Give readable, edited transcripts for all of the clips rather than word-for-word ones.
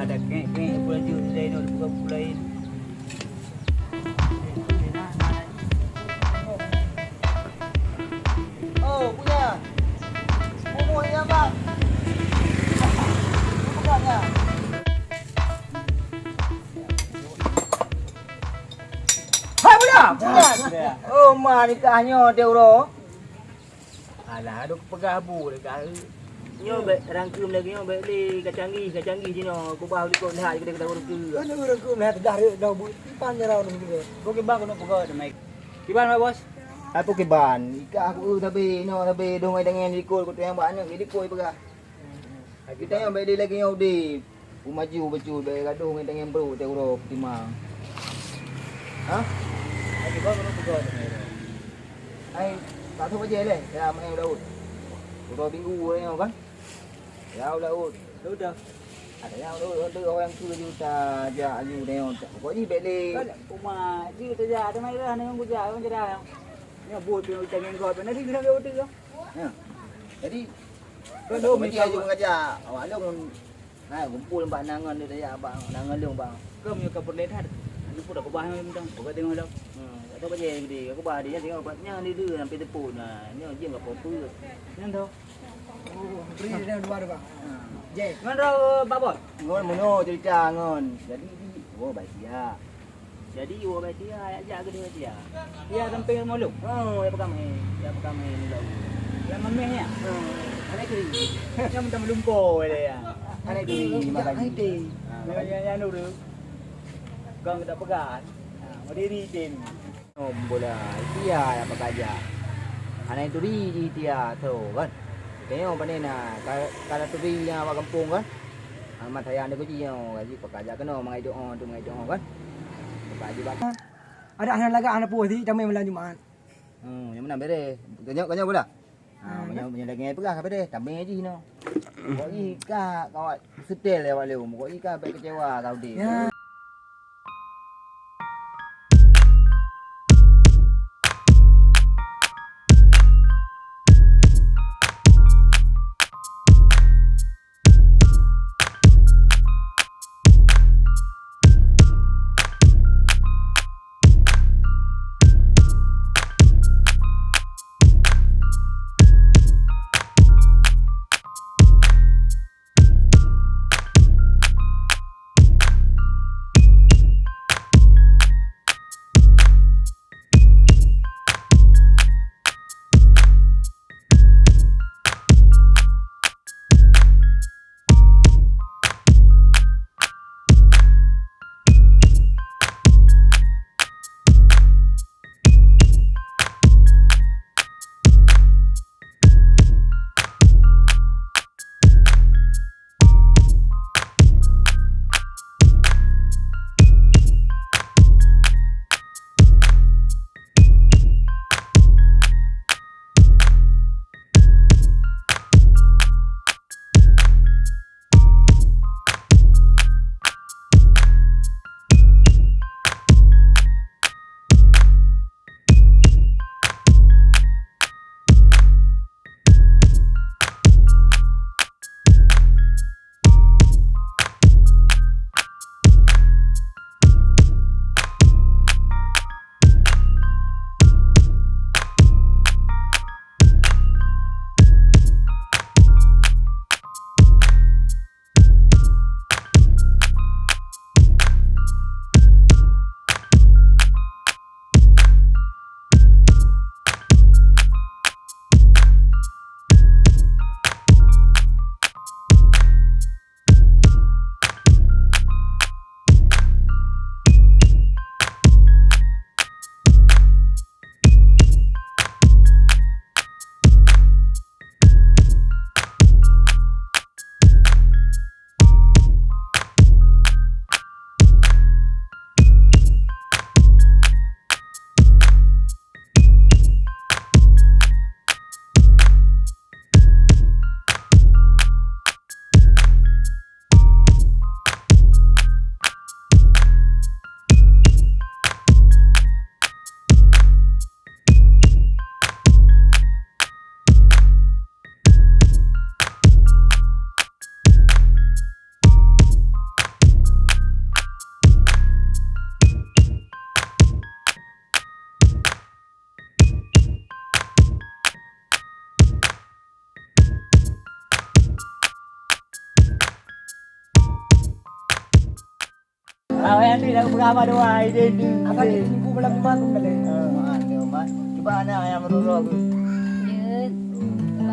Ada kek pula je lain nak buka buku lain. Oh, punya. Umurnya bang. Pegangnya. Hai punya. Punya. Oh, mah nikahnya dia uro. Alah, duk pegah bu dekat. Nyo baik rangkum lagi nyo baik li kacang-kacang cino ku bah liko dah kita kita urus ke. Kan urang ku meh dah dah bu panjang raun gitu. Kau ke bang kau pegah dah mai. Kiban bos? Aku ke ban. Ika aku tapi no tapi dongai dengan dikul ku yang banyak dikul pegah. Kita yang baik lagi yang di maju betul baik gaduh dengan bro dia uro timang. Ha? Lagi bang kau pegah dah mai. Ai tak tahu aja le. Ya mai Daud. Udah minggu ni kan. Ya Daud. Sudah. Ada yang ada orang tu juta aja aju ni on. Pokoknya beli. Uma dia tu jah ada mai dah dengan ku jah orang jah. Ni buat tu jangan kau benar ni kena kau tu. Ya. Jadi Kau dah mesti aju ngajak. Awak long nah kumpul mbak nangan dia ya abang. Nangan long bang. Kau punya keperletan. Lu pun dah kebah macam tu. Kau tengok dah. Tak apa je gede. Kau bah dia tengok batnya dia tu sampai tepun. Nah, ni je enggak apa-apa. Yang tu. Oh, beri dia dua bang. Je. Ngan ro babot. Ngon mono cerita ngon. Jadi oh baik dia. Jadi wo baik dia ajak ke dia. Dia sampai malu. Oh, ya pegang ni. Dia pegang main dulu. Yang memehnya. Ada kiri. Yang macam lumpur dia. Ada kiri makan. Yang dulu. Kau tak pegang. Berdiri tim. Oh, bola. Dia yang bekerja. Anak itu dia tu kan. Tengok apa ni nak. Kalau tu yang awak kampung kan. Amat saya anda kunci yang gaji pekerja kena mengai doa tu mengai doa kan. Pekerja bang. Ada anak lagi anak puas ni jamai malam Jumaat. Yang mana bere? Kanya bola. Banyak lagi yang pegang apa deh? Tambah aja no. Kau ika kau setel lewat lewat. Kau ika baik kecewa kau deh. yang ni dah berapa dua ide ni. Akan di minggu malam Jumat pun boleh. Ada mat. Cuba anak yang meruruk tu. Ya.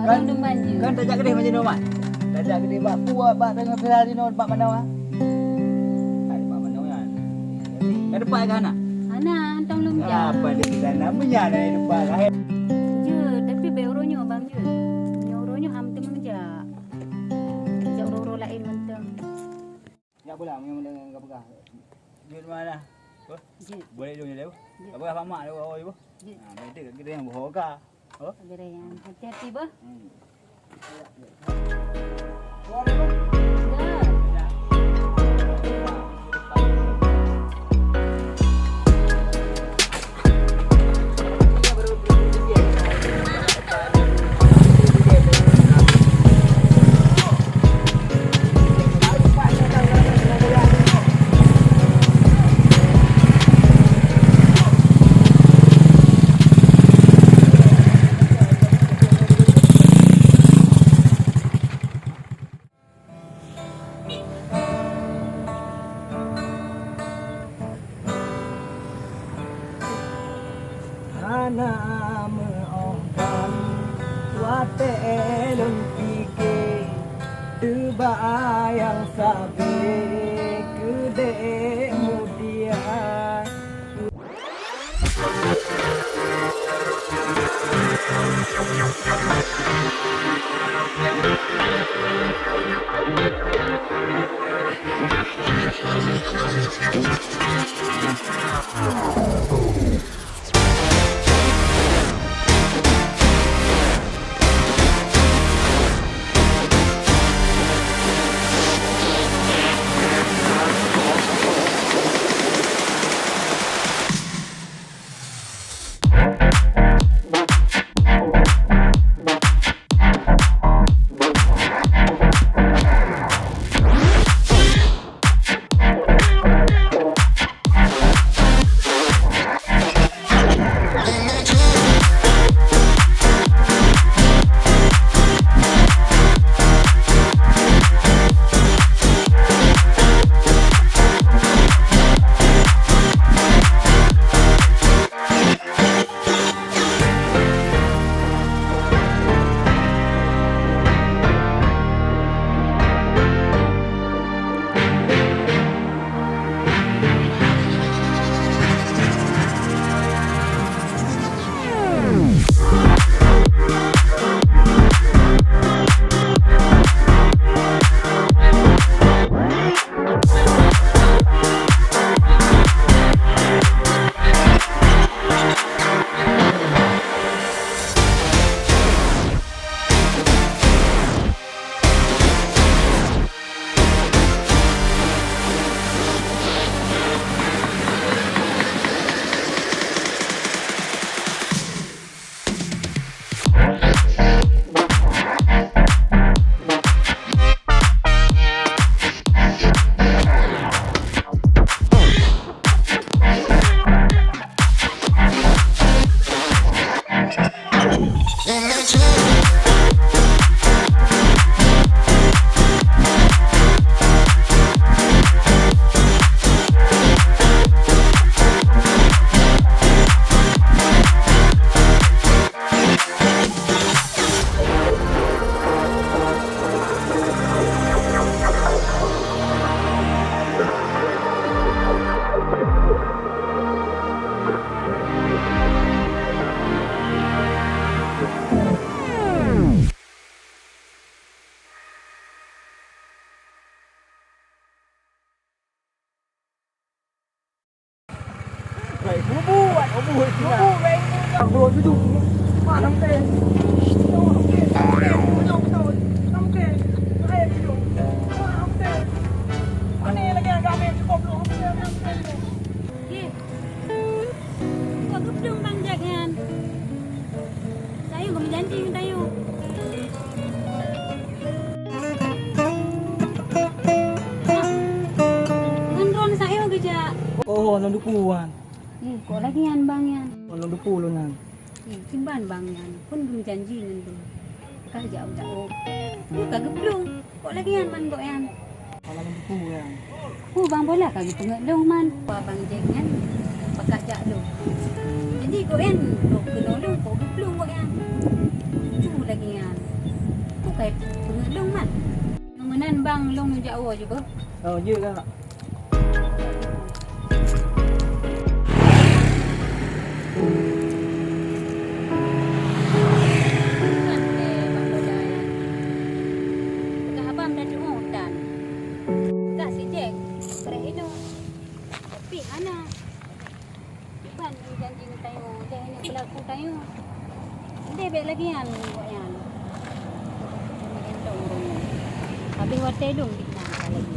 Barang deman je. Kan tak gede macam ni mat. Tak gede bak puak bak dengan Ferrari no bak mana ah? Ada bak mana kan? Yang depan kan anak? Anak hantar belum jam. Apa dia di sana punya ada yang depan lah. Je, tapi beoronya bang je. Nyoronya hampir menja. Jak oro-oro lain mentang. Ya pula memang dengan kapakah. Dia mana? Je. Boleh dulu dia. Kapakah famak dia oh ibu. Ha, mereka kita yang berhoga. Oh. Agak yang hati-hati bah. Ya. Anak meongkan wate elun pike Deba yang sabe kede mudian Baik, buat obuh itu. Aku duduk mana teh? Ye. Kau gedung bang Jak kan. Saya kau berjanji dengan tayu. Dengan drone saya kerja. Oh, nang dukuan. Kau lagi yan bang yan. Nang dukulo nang. Simban bang yan. Pun belum janji dengan tu. Kau jauh jauh. Kau gedung. Kau lagi yan man kau yan. Kalau nang dukuan. bang bola kami pengelong man. Bang jengan pakat jak lu. Jadi kau kan kena lu kau belum kau yang. Tu lagi yang. Kau kayak pengelong man. Menan bang long jauh juga. Oh, je kan. Lagi yang yang habis hotel dong di sana lagi.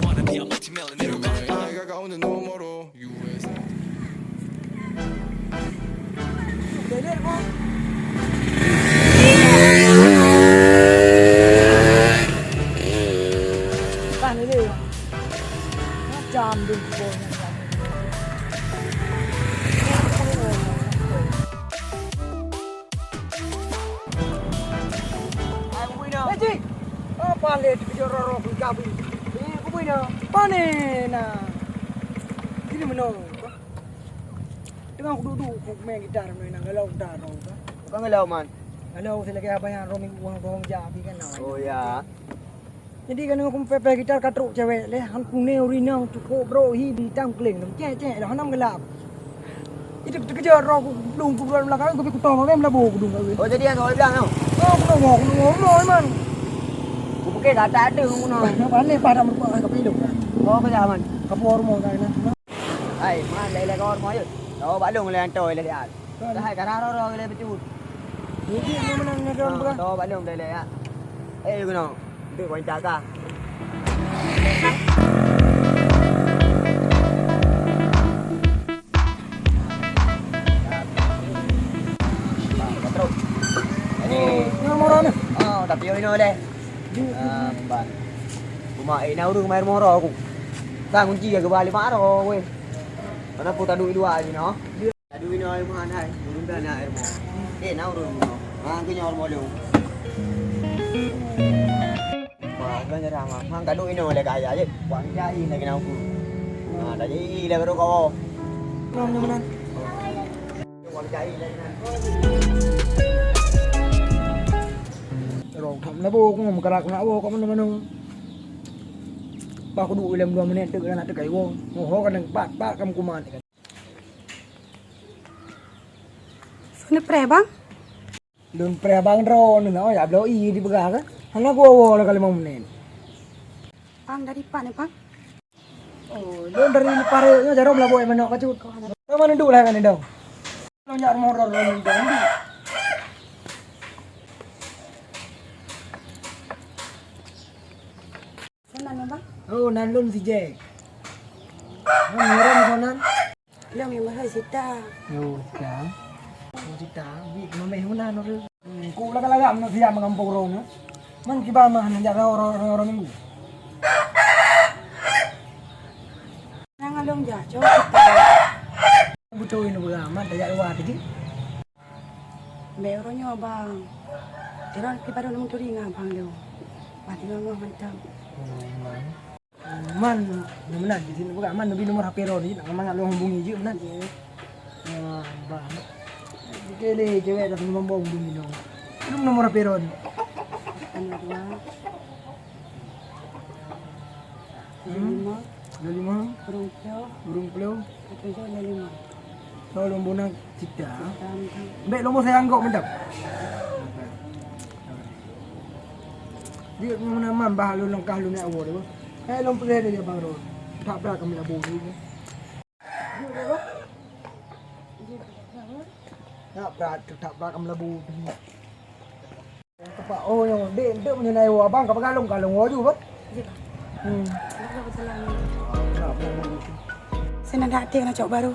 Wanna be a multi-millionaire man. I got on the no motor, US. Dedek mo. Kan ini. Macam dun po. Cik, apa le di kejar orang berkabin? Ini aku punya panen na. Ini mana? Tengah aku duduk, aku main gitar, main galau gitar, Bukan ngelau man. galau saya lagi apa yang roaming uang jabi kan nak. Oh ya. Jadi kan aku pepe gitar katruk cewek le, aku ne urinang cukup bro hi di tang keling, cek dah hanam gelap. Itu kejar orang belum keluar belakang, aku tong orang melabu aku dulu. Oh jadi yang kau bilang tau. Oh, aku ngomong man. Aku pakai data ada aku nak. Balik pada mereka kapilok. Oh apa zaman? Kapu hormon kan. Hai, man lele kau mau je. Oh balung le antoi le dia. Dah hai kararo ro le becut. Jadi ni mana ni orang bukan? Oh balung le ya. Eh guna. Tu kau jaga. Ni orang ni. Oh tapi yo ino le. Ban. Cuma ina urung main moro aku. Tang kunci ke balik maro we. Mana putar duit dua aja no. Duit no air mana hai. Urung dah na air mo. Na urung no. Hang ke nyor mo lu. Wah, kan jarang ah. Hang kadu ino le kaya je. Wang jai le kena aku. Ah, dah jadi le baru kau. Nom ni mana? Wang jai le kena. Rồi thầm nó vô cũng một cái lạc nó vô có nó nó ba có đủ làm 2 menit tự là tự cái vô ngủ ho kan ba kam kuman kan Sana pre bang? dun pre bang ro no ya blo I di begal kan hana go la kali 5 menit Bang dari pak nih bang? oh dun dari pare nya jarom la boy manok kacut ka mana du la kan dong lo nyar moror lo ni jadi Sana nih bang? oh nan lun si je Meron konan Long yang mahal sita. yo kan Cita, vi no me una no ku la kala gam no siya mga mpuro no man kiba ma han jara oro minggu Nang along ja, cok. butuin no ba man daya wa tadi Meron nyo bang. Tiran kita baru nang turi nga bang lo. Mati nga nga mantap. man naman di sini buka man nabi nomor HP ro di nang mga lo hubungi je man ba dikele cewek tapi ngomong hubungi no belum nomor HP ro Ano dua? lima lima burung pelo Ketujuh lima. tolong bonang cita Tantang. mbek lo mau sayang kok mendap dia mana man bah lu langkah lu nak awal tu long play dia bang ro tak berak kami nak bodi ni tak berak kami nak bodi Kapa oh yang dek punya nai wa bang kapa kalung wa ju bat Saya nak datang nak cok baru.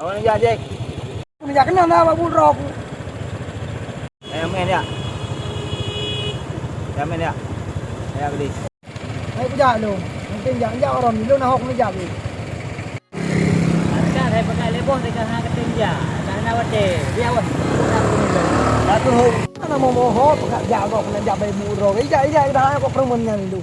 Oh ni jadi. Ni jak kena lah bun rok Men ya. Ya men ya. Ya beli. ai ku jak lu mungkin jak orang ni lu nak hok ni jak ni bos dekat hang ketinja. Kana wate. Dia wah. Satu hok. Ana mau moho pekerja kok kena jabe muro. Ija dah kok permennya itu.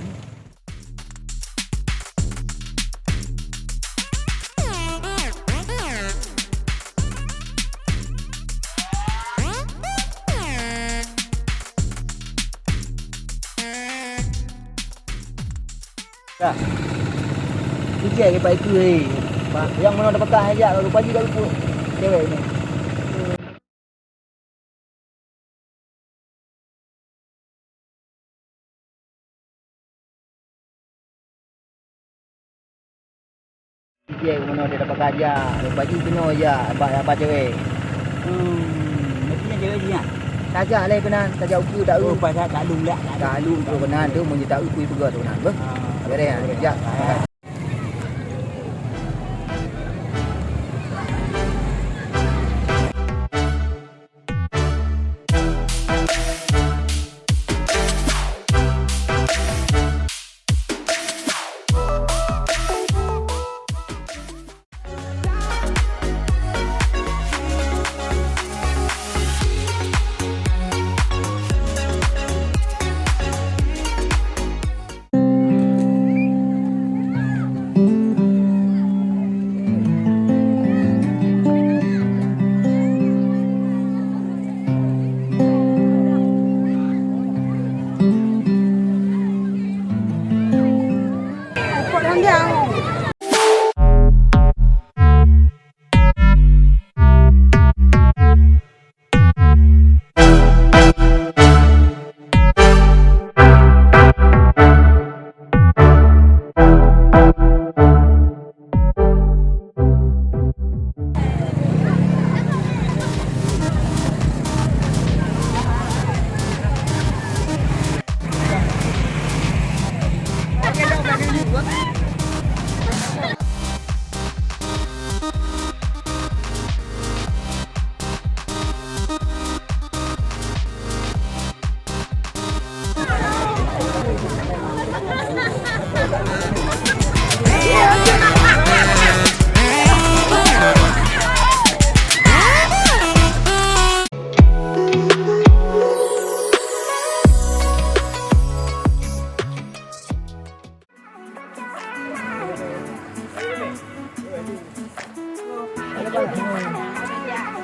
Dah. Dijek ke baik tu yang mana dapat kah aja kalau pagi kalau pun cewek ni. Dijek mana dia dapat kerja, baju kena aja apa cewek. Mestinya cewek dia. Tajak leh kenan, tajak uku tak Oh, pasal tak lung lah. tak lu tu kenan tu mun tak uku juga tu kenan. Beres kerja.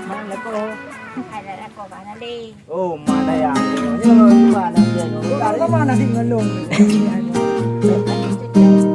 Mana ko? Ada ko ba na di? Oh, mana ya? Ni mana dia? Kalau mana sih ngelung? Ada cucu.